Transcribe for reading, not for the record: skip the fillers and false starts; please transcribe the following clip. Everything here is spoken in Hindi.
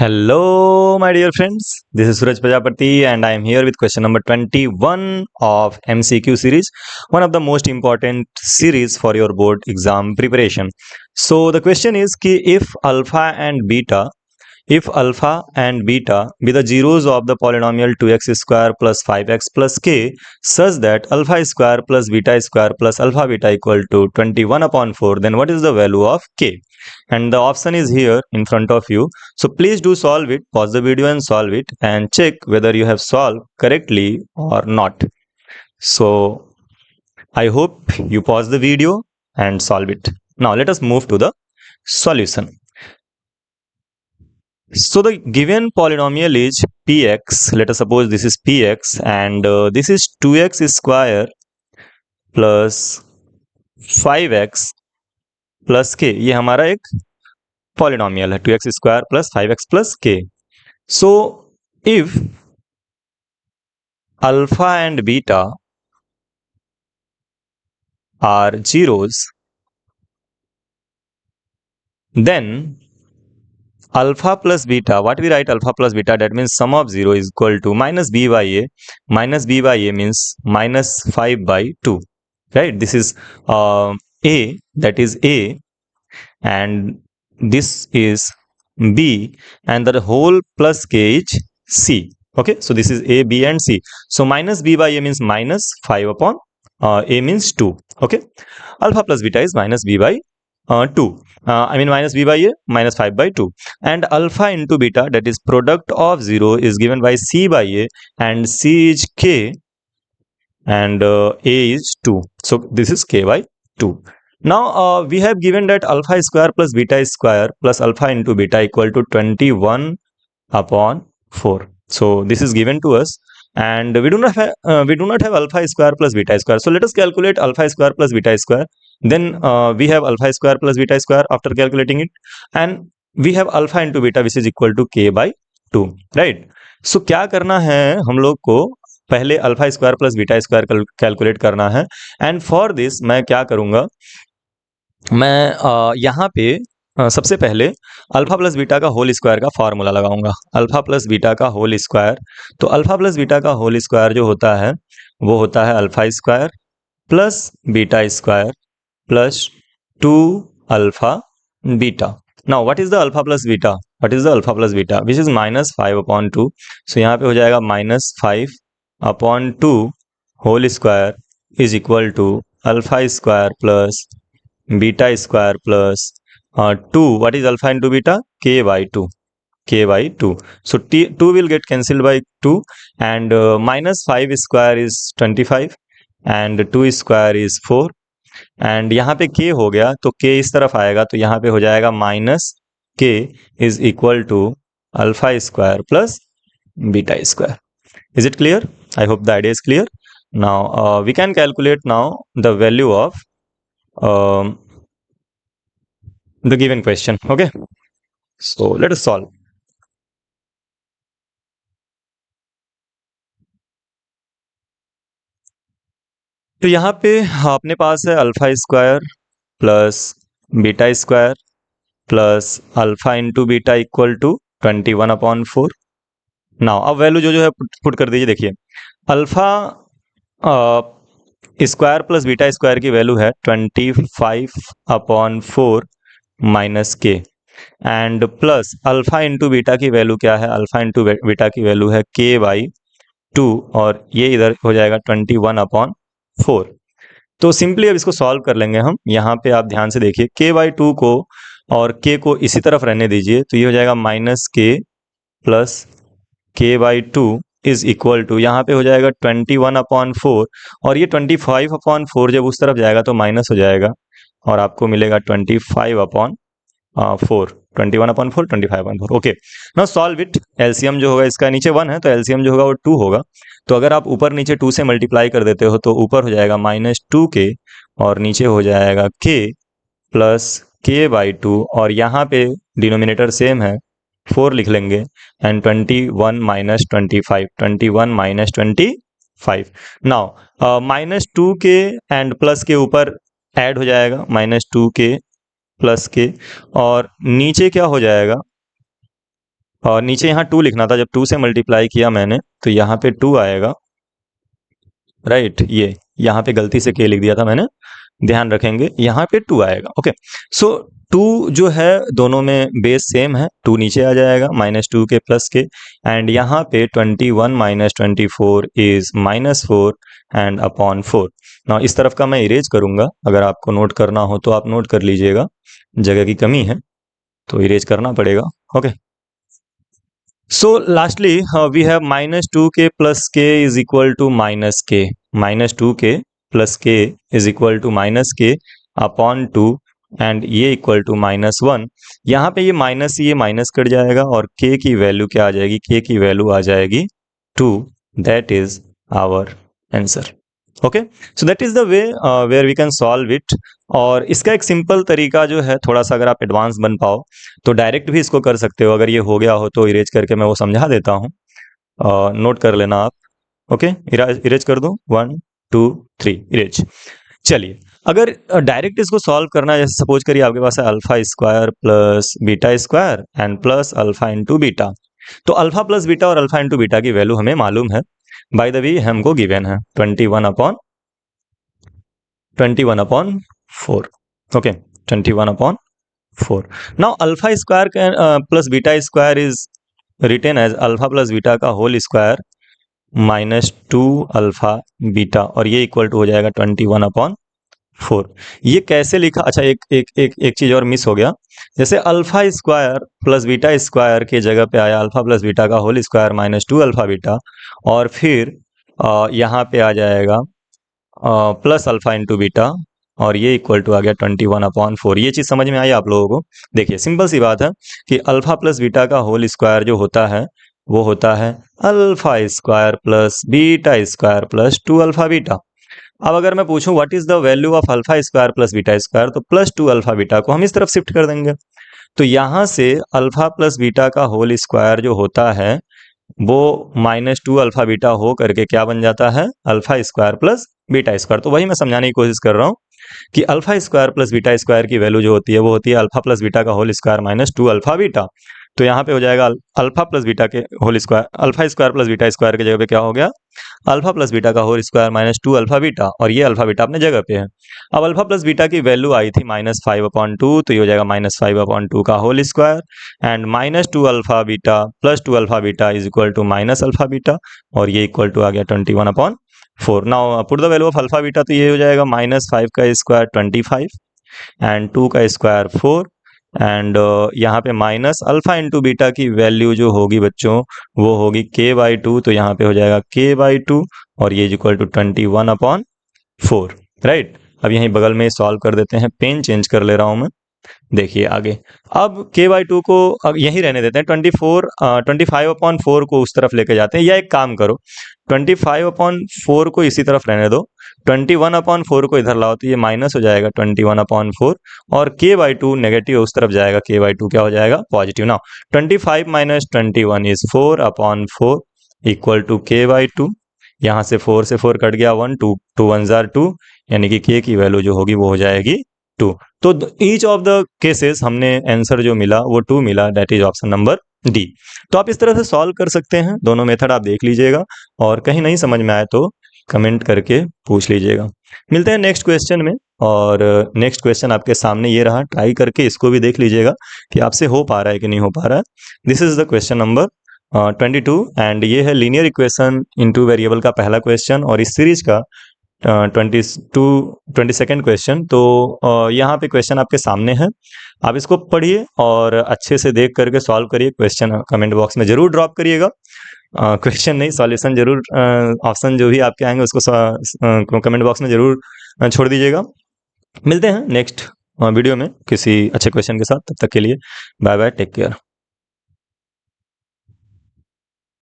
Hello, my dear friends. This is Suraj Prajapati, and I am here with question number 21 of MCQ series, one of the most important series for your board exam preparation. So, the question is ki if alpha and beta be the zeros of the polynomial 2x square plus 5x plus k, such that alpha square plus beta square plus alpha beta equal to 21 upon 4, then what is the value of k? And the option is here in front of you. So please do solve it, pause the video and solve it, and check whether you have solved correctly or not. So I hope you pause the video and solve it. Now let us move to the solution. So the given polynomial is px. Let us suppose this is px, and this is 2x square plus 5x plus k. ये हमारा एक पॉलिनोमियल है 2x square plus 5x plus k. So if alpha and beta are zeros, then alpha plus beta, what we write alpha plus beta, that means sum of 0 is equal to minus b by a. Minus b by a means minus 5 by 2, right? This is a, that is a, and this is b, and the whole plus k is c. Okay, so this is a, b and c. So minus b by a means minus 5 upon a means 2. Okay, alpha plus beta is minus b by 2. I mean minus b by a minus 5 by 2, and alpha into beta, that is product of 0, is given by c by a, and c is k, and a is 2. So this is k by 2. Now we have given that alpha square plus beta square plus alpha into beta equal to 21 upon 4. So this is given to us, and we do not have alpha square plus beta square. So let us calculate alpha square plus beta square. Then we have alpha square plus beta square after calculating it, and we have alpha into beta which is equal to k by 2, right? So क्या करना है हम लोग को, पहले alpha square plus beta square calculate करना है. एंड फॉर दिस मैं क्या करूँगा, मैं यहाँ पे सबसे पहले अल्फा प्लस बीटा का होल स्क्वायर का फार्मूला लगाऊंगा. अल्फा प्लस बीटा का होल स्क्वायर, तो अल्फा प्लस बीटा का होल स्क्वायर जो होता है वो होता है alpha square plus beta square plus 2 alpha beta. Now what is the alpha plus beta? What is the alpha plus beta? Which is minus 5 upon 2. सो यहाँ पे हो जाएगा minus 5 upon 2 whole square is equal to alpha square plus beta square plus 2. What is alpha into beta? K by 2. K by 2. So 2 will get cancelled by 2, and minus 5 square is 25, and 2 square is 4, and यहाँ पे k हो गया तो k इस तरफ आएगा, तो यहाँ पे हो जाएगा minus k is equal to alpha square plus beta square. Is it clear? I hope the idea is clear. Now we can calculate now the value of the given question. Okay, so let us solve. तो यहाँ पे अपने पास है alpha square plus beta square plus alpha into beta equal to 21 upon 4. Now अब वैल्यू जो है पुट कर दीजिए. देखिए alpha square plus beta square की वैल्यू है 25 upon 4 minus k, and plus alpha into beta की वैल्यू क्या है? अल्फा इंटू बीटा की वैल्यू है के बाई 2, और ये इधर हो जाएगा 21 अपॉन 4. तो सिंपली अब इसको सॉल्व कर लेंगे हम. यहाँ पे आप ध्यान से देखिए, के बाई 2 को और के को इसी तरफ रहने दीजिए, तो ये हो जाएगा माइनस के प्लस के बाई 2 इज इक्वल टू, यहाँ पे हो जाएगा 21 अपॉन 4, और ये 25 अपॉन 4 जब उस तरफ जाएगा तो माइनस हो जाएगा, और आपको मिलेगा 25 upon 4. 21 upon 4, 25 upon 4. Okay, now solve it. LCM जो होगा, इसका नीचे 1 है तो एलसीएम जो होगा वो 2 होगा. तो अगर आप ऊपर नीचे 2 से मल्टीप्लाई कर देते हो तो ऊपर हो जाएगा माइनस 2 के, और नीचे हो जाएगा के प्लस के बाई 2, और यहाँ पे डिनोमिनेटर सेम है 4 लिख लेंगे, and 21 minus 25, 21 minus 25. Now minus 2 के एंड प्लस के ऊपर ऐड हो जाएगा माइनस 2 के प्लस के, और नीचे क्या हो जाएगा, और नीचे यहाँ 2 लिखना था, जब 2 से मल्टीप्लाई किया मैंने तो यहाँ पे 2 आएगा, राइट। ये यहाँ पे गलती से k लिख दिया था मैंने, ध्यान रखेंगे, यहाँ पे 2 आएगा। ओके, सो 2 जो है दोनों में बेस सेम है, 2 नीचे आ जाएगा -2 के प्लस के, एंड यहाँ पे 21 माइनस 24 इज -4 एंड अपॉन 4। ना इस तरफ का मैं इरेज करूंगा, अगर आपको नोट करना हो तो आप नोट कर लीजिएगा, जगह की कमी है तो इरेज करना पड़ेगा। Okay, so lastly we have -2k plus k is equal to -k, -2k plus k is equal to -k upon 2 and ये इक्वल टू -1। यहाँ पे ये माइनस, ये माइनस कट जाएगा और k की वैल्यू क्या आ जाएगी, k की वैल्यू आ जाएगी 2। That is our answer. Okay, so that is the way where we can solve it. और इसका एक सिंपल तरीका जो है, थोड़ा सा अगर आप एडवांस बन पाओ तो डायरेक्ट भी इसको कर सकते हो। अगर ये हो गया हो तो इरेज करके मैं वो समझा देता हूँ, नोट कर लेना आप। ओके, इरेज कर दूं, 1 2 3 इरेज। चलिए, अगर डायरेक्ट इसको सॉल्व करना है, जैसे सपोज करिए आपके पास है alpha square plus beta square and plus alpha into beta. तो अल्फा प्लस बीटा और अल्फा इंटू बीटा की वैल्यू हमें मालूम है, बाय द वे हमको गिवन है 21 upon 4। Okay, 21 upon 4। Now alpha square plus beta square is written as alpha plus beta का होल स्क्वायर -2 अल्फा बीटा, और ये इक्वल टू हो जाएगा 21 अपॉन 4। ये कैसे लिखा, अच्छा एक चीज और मिस हो गया, जैसे alpha square plus beta square के जगह पे आया अल्फा प्लस बीटा का होल स्क्वायर -2 अल्फा बीटा, और फिर यहाँ पे आ जाएगा प्लस अल्फा इंटू बीटा, और ये इक्वल टू आ गया 21 अपॉन 4। ये चीज़ समझ में आई आप लोगों को? देखिए, सिंपल सी बात है कि अल्फा प्लस बीटा का होल स्क्वायर जो होता है वो होता है alpha square plus beta square plus 2 alpha beta. अब अगर मैं पूछूं what is the value of alpha square plus beta square, तो +2 अल्फा बीटा को हम इस तरफ शिफ्ट कर देंगे। तो यहाँ से अल्फा प्लस बीटा का होल स्क्वायर जो होता है वो -2 अल्फा बीटा हो करके क्या बन जाता है, alpha square plus beta square. तो वही मैं समझाने की कोशिश कर रहा हूँ कि alpha square plus beta square की वैल्यू जो होती है वो होती है अल्फा प्लस बीटा का होल स्क्वायर -2 अल्फा बीटा। तो यहाँ पे हो जाएगा अल्फा प्लस बीटा के whole square, alpha square plus beta square की जगह पे क्या हो गया, अल्फा प्लस बीटा का होल स्क्वायर -2 अल्फा बीटा, और ये अल्फा बीटा अपने जगह पे है। अब अल्फा प्लस बीटा की वैल्यू आई थी -5/2, तो ये हो जाएगा -5/2 का whole square and -2 alpha beta plus 2 alpha beta is equal to minus alpha beta, और ये इक्वल टू आ गया 21/4। Now put the value of alpha beta, तो ये हो जाएगा -5 का स्क्वायर 25 एंड 2 का स्क्वायर 4, एंड यहाँ पे माइनस अल्फा इंटू बीटा की वैल्यू जो होगी बच्चों वो होगी k/2, तो यहाँ पे हो जाएगा k/2, और ये इक्वल टू 21/4, राइट। अब यहीं बगल में सॉल्व कर देते हैं, पेन चेंज कर ले रहा हूँ मैं। देखिए आगे, अब k/2 को यहीं रहने देते हैं, 25/4 को उस तरफ लेके जाते हैं, या एक काम करो 25/4 को इसी तरफ रहने दो, 21/4 को इधर लाओ, तो ये माइनस हो जाएगा 21/4, और k/2 नेगेटिव उस तरफ जाएगा, k/2 क्या हो जाएगा, positive. Now 25 minus 21 is 4/4 equal to k/2। यहाँ से 4 से 4 कट गया, 1 2 2 1 जार 2, यानी कि k की वैल्यू जो होगी वो हो जाएगी 2। तो ईच ऑफ द केसेस हमने आंसर जो मिला वो 2 मिला, that is option number D. तो आप इस तरह से सॉल्व कर सकते हैं, दोनों मेथड आप देख लीजिएगा, और कहीं नहीं समझ में आए तो कमेंट करके पूछ लीजिएगा। मिलते हैं नेक्स्ट क्वेश्चन में, और नेक्स्ट क्वेश्चन आपके सामने ये रहा, ट्राई करके इसको भी देख लीजिएगा कि आपसे हो पा रहा है कि नहीं हो पा रहा है। This is the question number 22, and ये है लीनियर इक्वेशन इनटू वेरिएबल का पहला क्वेश्चन, और इस सीरीज का 22nd क्वेश्चन। तो यहाँ पे क्वेश्चन आपके सामने है, आप इसको पढ़िए और अच्छे से देख करके सॉल्व करिए। क्वेश्चन कमेंट बॉक्स में जरूर ड्रॉप करिएगा, क्वेश्चन नहीं सॉल्यूशन जरूर, ऑप्शन जो भी आपके आएंगे उसको कमेंट बॉक्स में जरूर छोड़ दीजिएगा। मिलते हैं नेक्स्ट वीडियो में किसी अच्छे क्वेश्चन के साथ, तब तक के लिए बाय बाय, टेक केयर।